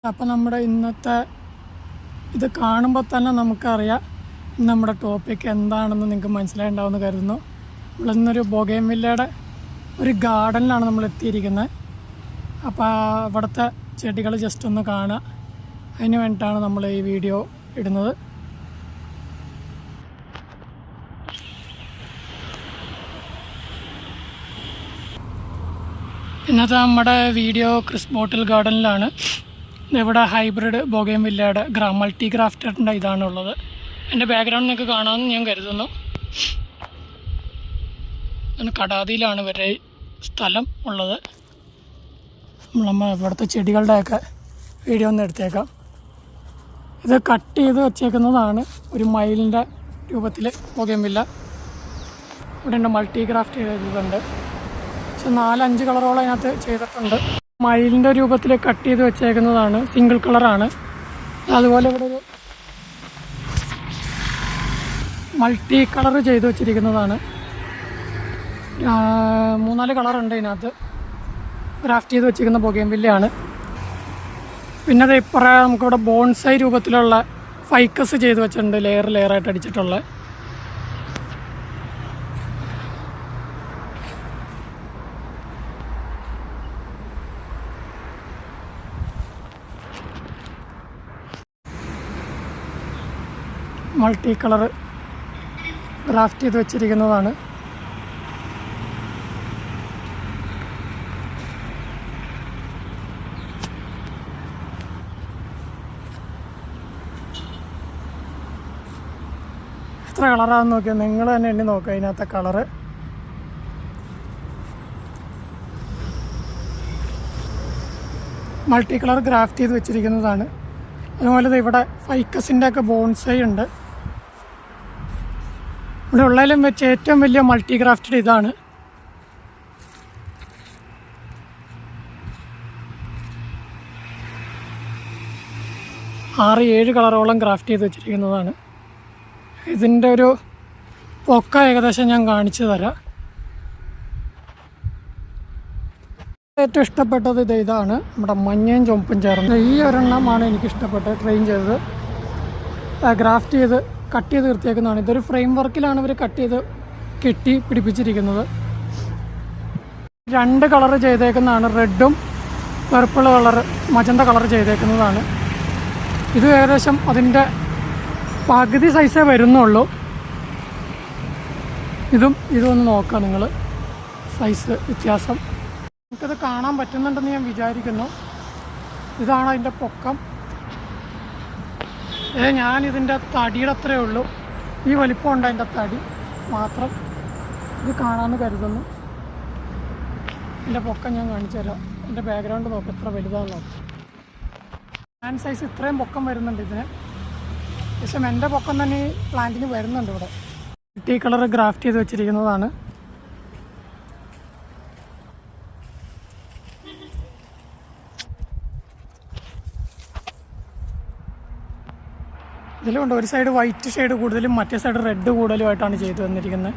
അപ്പോൾ നമ്മുടെ ഇന്നത്തെ ഇത് കാണുമ്പോൾ തന്നെ നമുക്കറിയാം നമ്മുടെ ടോപ്പിക് എന്താണെന്ന് നിങ്ങൾക്ക് മനസ്സിലായിട്ടുണ്ടാവുമെന്ന് കരുതുന്നു. നമ്മളിന്നൊരു ബൊഗെയിൻവില്ലയുടെ ഒരു ഗാർഡനിലാണ് നമ്മൾ എത്തിയിരിക്കുന്നത്. അപ്പോൾ അവിടുത്തെ ചെടികൾ ജസ്റ്റ് ഒന്ന് കാണുക, അതിന് വേണ്ടിയിട്ടാണ് നമ്മൾ ഈ വീഡിയോ ഇടുന്നത്. ഇന്നത്തെ നമ്മുടെ വീഡിയോ ക്രിസ് ബോട്ടിൽ ഗാർഡനിലാണ്. ഇവിടെ ഹൈബ്രിഡ് ബൊഗെയിൻവില്ലയുടെ മൾട്ടി ഗ്രാഫ്റ്റഡിൻ്റെ ഇതാണുള്ളത്. എൻ്റെ ബാക്ക്ഗ്രൗണ്ട് നിങ്ങൾക്ക് കാണാമെന്ന് ഞാൻ കരുതുന്നു. കടാതിയിലാണ് ഇവരുടെ സ്ഥലം ഉള്ളത്. നമ്മൾ ഇവിടുത്തെ ചെടികളുടെയൊക്കെ വീഡിയോ ഒന്ന് എടുത്തേക്കാം. ഇത് കട്ട് ചെയ്ത് വച്ചേക്കുന്നതാണ് ഒരു മയിലിൻ്റെ രൂപത്തിൽ ബൊഗെയിൻവില്ല. ഇവിടെ ഉണ്ട് മൾട്ടി ഗ്രാഫ്റ്റ് ചെയ്തിട്ടുണ്ട്. പക്ഷെ 4-5 കളറോളം അതിനകത്ത് ചെയ്തിട്ടുണ്ട്. മയിലിൻ്റെ രൂപത്തിൽ കട്ട് ചെയ്ത് വെച്ചേക്കുന്നതാണ്, സിംഗിൾ കളറാണ്. അതുപോലെ ഇവിടെ ഒരു മൾട്ടി കളർ ചെയ്ത് വെച്ചിരിക്കുന്നതാണ്. 3-4 കളറുണ്ട് ഇതിനകത്ത്. ഗ്രാഫ്റ്റ് ചെയ്ത് വെച്ചിരിക്കുന്ന ബൊഗെയിൻവില്ലയാണ്. പിന്നെ അത് ഇപ്പറേ നമുക്കിവിടെ ബോൺസൈ രൂപത്തിലുള്ള ഫൈക്കസ് ചെയ്ത് വെച്ചിട്ടുണ്ട്, ലെയറായിട്ട് അടിച്ചിട്ടുള്ള. മൾട്ടി കളർ ഗ്രാഫ്റ്റ് ചെയ്ത് വെച്ചിരിക്കുന്നതാണ്. എത്ര കളറാണെന്ന് നോക്കിയാൽ നിങ്ങൾ തന്നെ എണ്ണി നോക്കുക. അതിനകത്തെ കളറ് മൾട്ടി കളർ ഗ്രാഫ്റ്റ് ചെയ്ത് വെച്ചിരിക്കുന്നതാണ്. അതുപോലെ ഇവിടെ ഫൈക്കസിൻ്റെ ഒക്കെ ബോൺസൈ ഉണ്ട്. ഇവിടെ ഉള്ളതിലും വെച്ച് ഏറ്റവും വലിയ മൾട്ടി ഗ്രാഫ്റ്റഡ് ഇതാണ്. ആറ് 7 കളറോളം ഗ്രാഫ്റ്റ് ചെയ്ത് വെച്ചിരിക്കുന്നതാണ്. ഇതിൻ്റെ ഒരു പൊക്ക ഏകദേശം ഞാൻ കാണിച്ചു തരാം. ഏറ്റവും ഇഷ്ടപ്പെട്ടത് ഇതാണ്, നമ്മുടെ മഞ്ഞയും ചുവപ്പും ചേർന്ന് ഈ ഒരെണ്ണമാണ് എനിക്കിഷ്ടപ്പെട്ടത്. ട്രെയിൻ ചെയ്തത് ഗ്രാഫ്റ്റ് ചെയ്ത് കട്ട് ചെയ്ത് നിർത്തിയേക്കുന്നതാണ്. ഇതൊരു ഫ്രെയിം വർക്കിലാണ് ഇവർ കട്ട് ചെയ്ത് കെട്ടി പിടിപ്പിച്ചിരിക്കുന്നത്. 2 കളർ ചെയ്തേക്കുന്നതാണ്, റെഡും പർപ്പിൾ കളർ, മജന്ത കളർ ചെയ്തേക്കുന്നതാണ്. ഇത് ഏകദേശം അതിൻ്റെ പകുതി സൈസേ വരുന്നുള്ളൂ. ഇതൊന്ന് നോക്കാം നിങ്ങൾ, സൈസ് വ്യത്യാസം നമുക്കത് കാണാൻ പറ്റുന്നുണ്ടെന്ന് ഞാൻ വിചാരിക്കുന്നു. ഇതാണ് അതിൻ്റെ പൊക്കം. ഞാനിതിൻ്റെ തടിയുടെ അത്രയേ ഉള്ളൂ, ഈ വലിപ്പമുണ്ട് അതിൻ്റെ തടി മാത്രം. ഇത് കാണാമെന്ന് കരുതുന്നു. എൻ്റെ പൊക്കം ഞാൻ കാണിച്ചു തരാം. എൻ്റെ ബാക്ക്ഗ്രൗണ്ട് നോക്കാം എത്ര വലുതാണെന്ന് നോക്കാം. ഹാൻഡ് സൈസ് ഇത്രയും പൊക്കം വരുന്നുണ്ട് ഇതിന്. പക്ഷേ എൻ്റെ പൊക്കം തന്നെ ഈ പ്ലാന്റിന് വരുന്നുണ്ട്. ഇവിടെ മൾട്ടി കളർ ഗ്രാഫ്റ്റ് ചെയ്ത് വെച്ചിരിക്കുന്നതാണ്. ഇതിലുണ്ട് ഒരു സൈഡ് വൈറ്റ് ഷെയ്ഡ് കൂടുതലും മറ്റേ സൈഡ് റെഡ് കൂടുതലുമായിട്ടാണ് ചെയ്തു തന്നിരിക്കുന്നത്.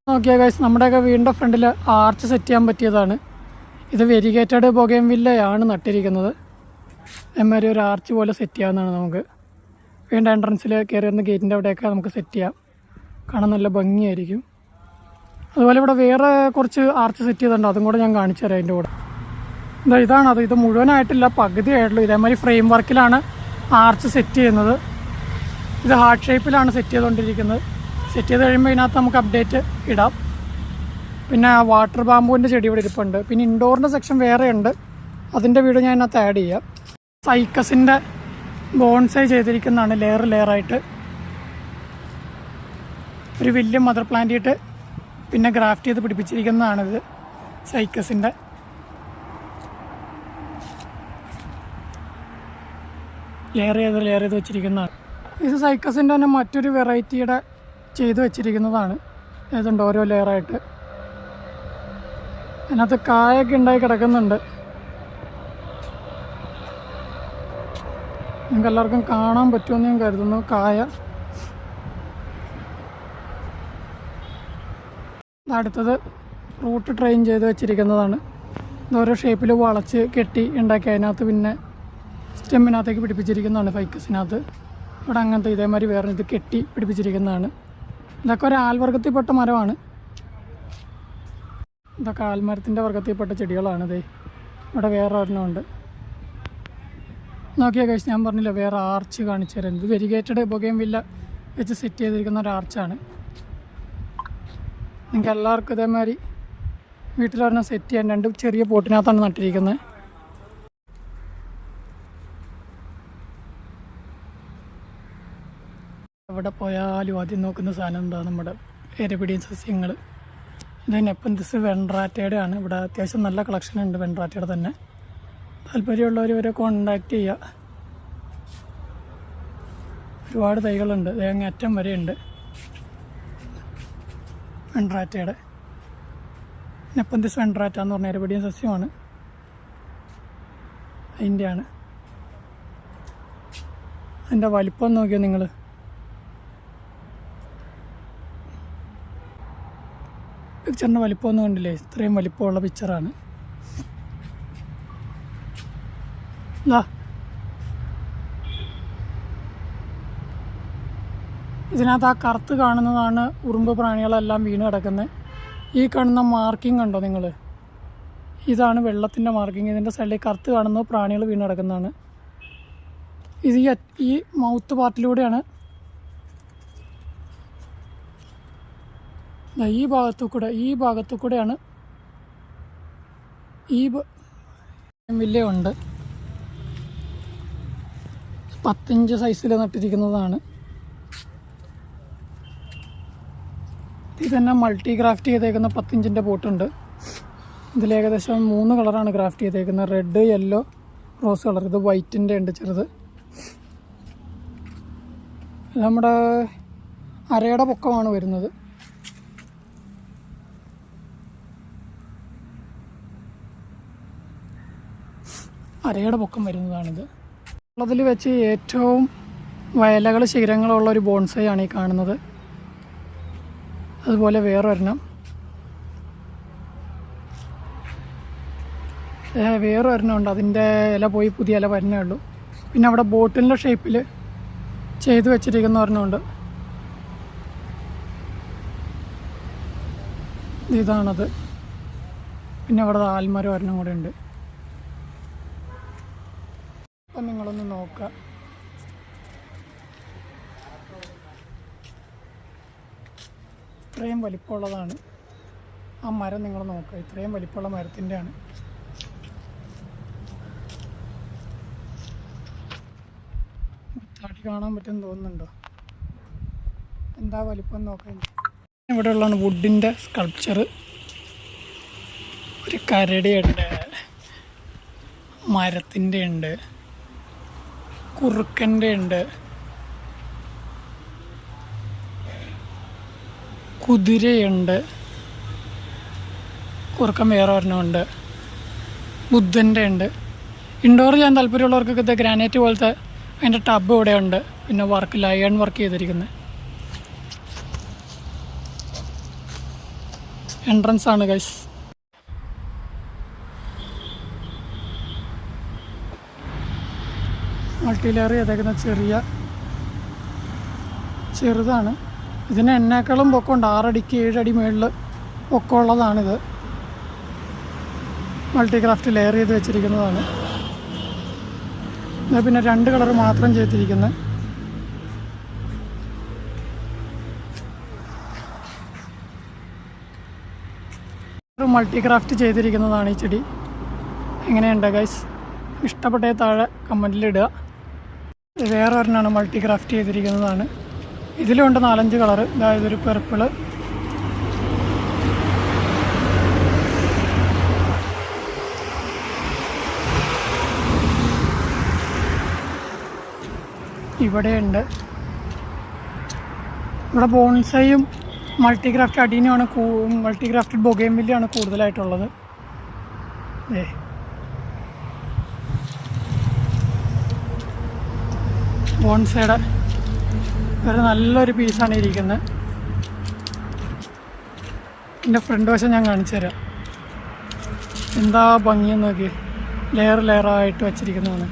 നോക്കിയാൽ ഗൈസ്, നമ്മുടെയൊക്കെ വീടിൻ്റെ ഫ്രണ്ടിൽ ആർച്ച് സെറ്റ് ചെയ്യാൻ പറ്റിയതാണ്. ഇത് വെരിഗേറ്റഡ് ബൊഗെയിൻവില്ലയാണ് നട്ടിരിക്കുന്നത്. അതേമാതിരി ഒരു ആർച്ച് പോലെ സെറ്റ് ചെയ്യാവുന്നതാണ്. നമുക്ക് വീടിൻ്റെ എൻട്രൻസിൽ കയറി വരുന്ന ഗേറ്റിൻ്റെ അവിടെയൊക്കെ നമുക്ക് സെറ്റ് ചെയ്യാം. കാണാൻ നല്ല ഭംഗിയായിരിക്കും. അതുപോലെ ഇവിടെ വേറെ കുറച്ച് ആർച്ച് സെറ്റ് ചെയ്തിട്ടുണ്ട്, അതും കൂടെ ഞാൻ കാണിച്ചു തരാം. അതിൻ്റെ കൂടെ ഇതാണത്. ഇത് മുഴുവനായിട്ടില്ല, പകുതി ആയിട്ടുള്ളൂ. ഇതേമാതിരി ഫ്രെയിം വർക്കിലാണ് ആർച്ച് സെറ്റ് ചെയ്യുന്നത്. ഇത് ഹാർട്ട് ഷേപ്പിലാണ് സെറ്റ് ചെയ്തുകൊണ്ടിരിക്കുന്നത്. സെറ്റ് ചെയ്ത് കഴിയുമ്പോൾ ഇതിനകത്ത് നമുക്ക് അപ്ഡേറ്റ് ഇടാം. പിന്നെ വാട്ടർ ബാമ്പുവിൻ്റെ ചെടി ഇവിടെ ഇരിപ്പുണ്ട്. പിന്നെ ഇൻഡോറിൻ്റെ സെക്ഷൻ വേറെ ഉണ്ട്, അതിൻ്റെ വീഡിയോ ഞാൻ ഇതിനകത്ത് ആഡ് ചെയ്യാം. സൈക്കസിൻ്റെ ബോൺസൈ ചെയ്തിരിക്കുന്നതാണ്, ലെയറായിട്ട് ഒരു വലിയ മദർ പ്ലാന്റ് ഇട്ട് പിന്നെ ഗ്രാഫ്റ്റ് ചെയ്ത് പിടിപ്പിച്ചിരിക്കുന്നതാണിത്. സൈക്കസിൻ്റെ ലെയർ ചെയ്ത് വെച്ചിരിക്കുന്നതാണ്. ഇത് സൈക്കസിൻ്റെ തന്നെ മറ്റൊരു വെറൈറ്റിയുടെ ചെയ്ത് വെച്ചിരിക്കുന്നതാണ്. ഏതുണ്ട് ഓരോ ലെയറായിട്ട്. അതിനകത്ത് കായൊക്കെ ഉണ്ടായി കിടക്കുന്നുണ്ട്. നിങ്ങൾക്ക് എല്ലാവർക്കും കാണാൻ പറ്റുമെന്ന് ഞാൻ കരുതുന്നു കായ. അടുത്തത് റൂട്ട് ട്രെയിൻ ചെയ്ത് വെച്ചിരിക്കുന്നതാണ്. ഓരോ ഷേപ്പിൽ വളച്ച് കെട്ടി ഉണ്ടാക്കി അതിനകത്ത് പിന്നെ സ്റ്റെമ്മിനകത്തേക്ക് പിടിപ്പിച്ചിരിക്കുന്നതാണ് ഫൈക്കസിനകത്ത്. ഇവിടെ അങ്ങനത്തെ ഇതേമാതിരി വേറെ ഇത് കെട്ടി പിടിപ്പിച്ചിരിക്കുന്നതാണ്. ഇതൊക്കെ ഒരു ആൽവർഗത്തിൽപ്പെട്ട മരമാണ്. ഇതൊക്കെ ആൽമരത്തിൻ്റെ വർഗത്തിൽപ്പെട്ട ചെടികളാണിത്. ഇവിടെ വേറെ ഒരെണ്ണമുണ്ട്. നോക്കിയാൽ കഴിച്ച് ഞാൻ പറഞ്ഞില്ല വേറെ ആർച്ച് കാണിച്ചു തരാം. ഇത് വെരിഗേറ്റഡ് ബൊഗെയിൻവില്ല വെച്ച് സെറ്റ് ചെയ്തിരിക്കുന്ന ഒരു ആർച്ചാണ്. നിങ്ങൾക്ക് എല്ലാവർക്കും ഇതേമാതിരി വീട്ടിലൊരെണ്ണം സെറ്റ് ചെയ്യാൻ 2 ചെറിയ പോട്ടിനകത്താണ് നട്ടിരിക്കുന്നത്. എവിടെ പോയാലും ആദ്യം നോക്കുന്ന സാധനം എന്താ, നമ്മുടെ ഇരപിടിയും സസ്യങ്ങൾ. ഇത് നെപ്പന്തിസ് വെൺറാറ്റയുടെ ആണ്. ഇവിടെ അത്യാവശ്യം നല്ല കളക്ഷൻ ഉണ്ട് വെൺറാറ്റയുടെ തന്നെ. താല്പര്യമുള്ളവർ ഇവരെ കോണ്ടാക്ട് ചെയ്യുക. ഒരുപാട് തൈകളുണ്ട്, അങ്ങേറ്റം വരെയുണ്ട് വെൺറാറ്റയുടെ. നെപ്പന്തിസ് വെൺറാറ്റ എന്ന് പറഞ്ഞ ഇരപിടിയും സസ്യമാണ്. അതിൻ്റെയാണ്. അതിൻ്റെ വലിപ്പം നോക്കിയാൽ നിങ്ങൾ, പിക്ചറിൻ്റെ വലിപ്പമൊന്നും കണ്ടില്ലേ? ഇത്രയും വലിപ്പമുള്ള പിക്ചറാണ്. ഇതിനകത്ത് ആ കറുത്ത് കാണുന്നതാണ് ഉറുമ്പ് പ്രാണികളെല്ലാം വീണ് കിടക്കുന്നത്. ഈ കാണുന്ന മാർക്കിംഗ് കണ്ടോ നിങ്ങൾ? ഇതാണ് വെള്ളത്തിൻ്റെ മാർക്കിംഗ്. ഇതിൻ്റെ സൈഡിൽ കറുത്ത് കാണുന്നത് പ്രാണികൾ വീണ് കിടക്കുന്നതാണ്. ഇത് ഈ മൗത്ത് പാർട്ടിലൂടെയാണ് ഈ ഭാഗത്തു കൂടെയാണ് ഈ വില്ലയുണ്ട്. 10 ഇഞ്ച് സൈസിൽ നട്ടിരിക്കുന്നതാണ്. ഇത് തന്നെ മൾട്ടി ഗ്രാഫ്റ്റ് ചെയ്തേക്കുന്ന 10 ഇഞ്ചിൻ്റെ പോട്ടുണ്ട്. ഇതിൽ ഏകദേശം 3 കളറാണ് ഗ്രാഫ്റ്റ് ചെയ്തേക്കുന്നത്. Red, yellow, rose colour. ഇത് വൈറ്റിൻ്റെ ഉണ്ട് ചെറുത്. ഇത് നമ്മുടെ അരയുടെ പൊക്കമാണ് വരുന്നത്. അരയുടെ പൊക്കം വരുന്നതാണിത്. ഉള്ളതിൽ വെച്ച് ഏറ്റവും വയലകൾ ശിഖരങ്ങളുള്ള ഒരു ബോൺസൈ ആണ് ഈ കാണുന്നത്. അതുപോലെ വേറൊരെണ്ണം ഉണ്ട്. അതിൻ്റെ ഇല പോയി പുതിയ ഇല വരുന്നേ ഉള്ളൂ. പിന്നെ അവിടെ ബോട്ടിലിൻ്റെ ഷേപ്പിൽ ചെയ്ത് വെച്ചിരിക്കുന്ന ഒരെണ്ണമുണ്ട്. ഇതാണത്. പിന്നെ അവിടെ ആൽമരം ഒരെണ്ണം കൂടെ ഉണ്ട്. അപ്പം നിങ്ങളൊന്ന് നോക്കുക. ഇത്രയും വലിപ്പമുള്ളതാണ് ആ മരം. നിങ്ങൾ നോക്കുക, ഇത്രയും വലിപ്പമുള്ള മരത്തിൻ്റെയാണ്. തടി കാണാൻ പറ്റുമെന്ന് തോന്നുന്നുണ്ടോ? എന്താ വലിപ്പം നോക്കാൻ. ഇവിടെ ഉള്ളതാണ് വുഡിൻ്റെ സ്കൾപ്ചർ. ഒരു കരടിയുണ്ട്, മരത്തിൻ്റെ ഉണ്ട്, കുറുക്കൻ്റെ ഉണ്ട്, കുതിരയുണ്ട്, കുറുക്കൻ വേറെ ഒരെണ്ണമുണ്ട്, ബുദ്ധൻ്റെ ഉണ്ട്. ഇൻഡോർ ചെയ്യാൻ താല്പര്യമുള്ളവർക്കൊക്കെ ഇത് ഗ്രാനൈറ്റ് പോലത്തെ അതിൻ്റെ ടബ് ഇവിടെ ഉണ്ട്. പിന്നെ അയൺ വർക്ക് ചെയ്തിരിക്കുന്നത് എൻട്രൻസ് ആണ് ഗൈസ്. മൾട്ടി ലെയർ ചെയ്തേക്കുന്ന ചെറുതാണ്. ഇതിന് എന്നേക്കാളും പൊക്കമുണ്ട്. 6 അടിക്ക് 7 അടി മുകളിൽ പൊക്കമുള്ളതാണിത്. മൾട്ടിക്രാഫ്റ്റ് ലെയർ ചെയ്ത് വെച്ചിരിക്കുന്നതാണ്. ഇത് പിന്നെ 2 കളർ മാത്രം ചെയ്തിരിക്കുന്നത്. മൾട്ടിക്രാഫ്റ്റ് ചെയ്തിരിക്കുന്നതാണ് ഈ ചെടി. എങ്ങനെയുണ്ട് ഗൈസ്? ഇഷ്ടപ്പെട്ട താഴെ കമൻറ്റിലിടുക. വേറെ ഒരെണ്ണമാണ് മൾട്ടിക്രാഫ്റ്റ് ചെയ്തിരിക്കുന്നതാണ്. ഇതിലുണ്ട് 4-5 കളറ്. അതായത് ഒരു പെർപ്പിള്, ഇവിടെയുണ്ട്. ഇവിടെ ബോൺസൈയും മൾട്ടിക്രാഫ്റ്റ് അടീനുമാണ്, മൾട്ടിക്രാഫ്റ്റഡ് ബൊഗെയിൻവില്ലയാണ് കൂടുതലായിട്ടുള്ളത്. ബോൺസൈയുടെ ഒരു നല്ലൊരു പീസാണ് ഇരിക്കുന്നത്. എൻ്റെ ഫ്രണ്ട് വശം ഞാൻ കാണിച്ചു തരാം. എന്താ ഭംഗിയെന്ന് നോക്കി, ലെയറായിട്ട് വച്ചിരിക്കുന്നതാണ്.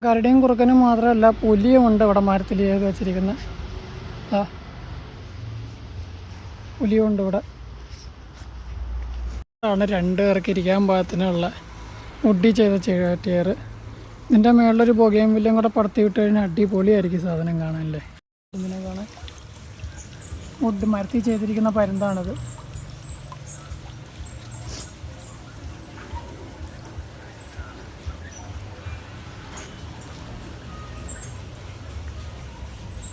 കരടിയും കുറുക്കനും മാത്രമല്ല പുലിയും ഉണ്ട് ഇവിടെ മരത്തിൽ ചെയ്ത് വെച്ചിരിക്കുന്നത്. പുലിയും ഉണ്ട് ഇവിടെ. ആണ് 2 പേർക്ക് ഇരിക്കാൻ പാകത്തിനുള്ള വുഡി ചെയ്ത ചെയർ. ഇതിൻ്റെ മേളിലൊരു ബൊഗെയിൻ വില്ലയും കൂടെ പടത്തി വിട്ട് കഴിഞ്ഞാൽ അടിപൊളിയായിരിക്കും സാധനം കാണാനല്ലേ. ഇതിനെ കാണാൻ വുഡ് മരത്തിൽ ചെയ്തിരിക്കുന്ന പരുന്താണിത്.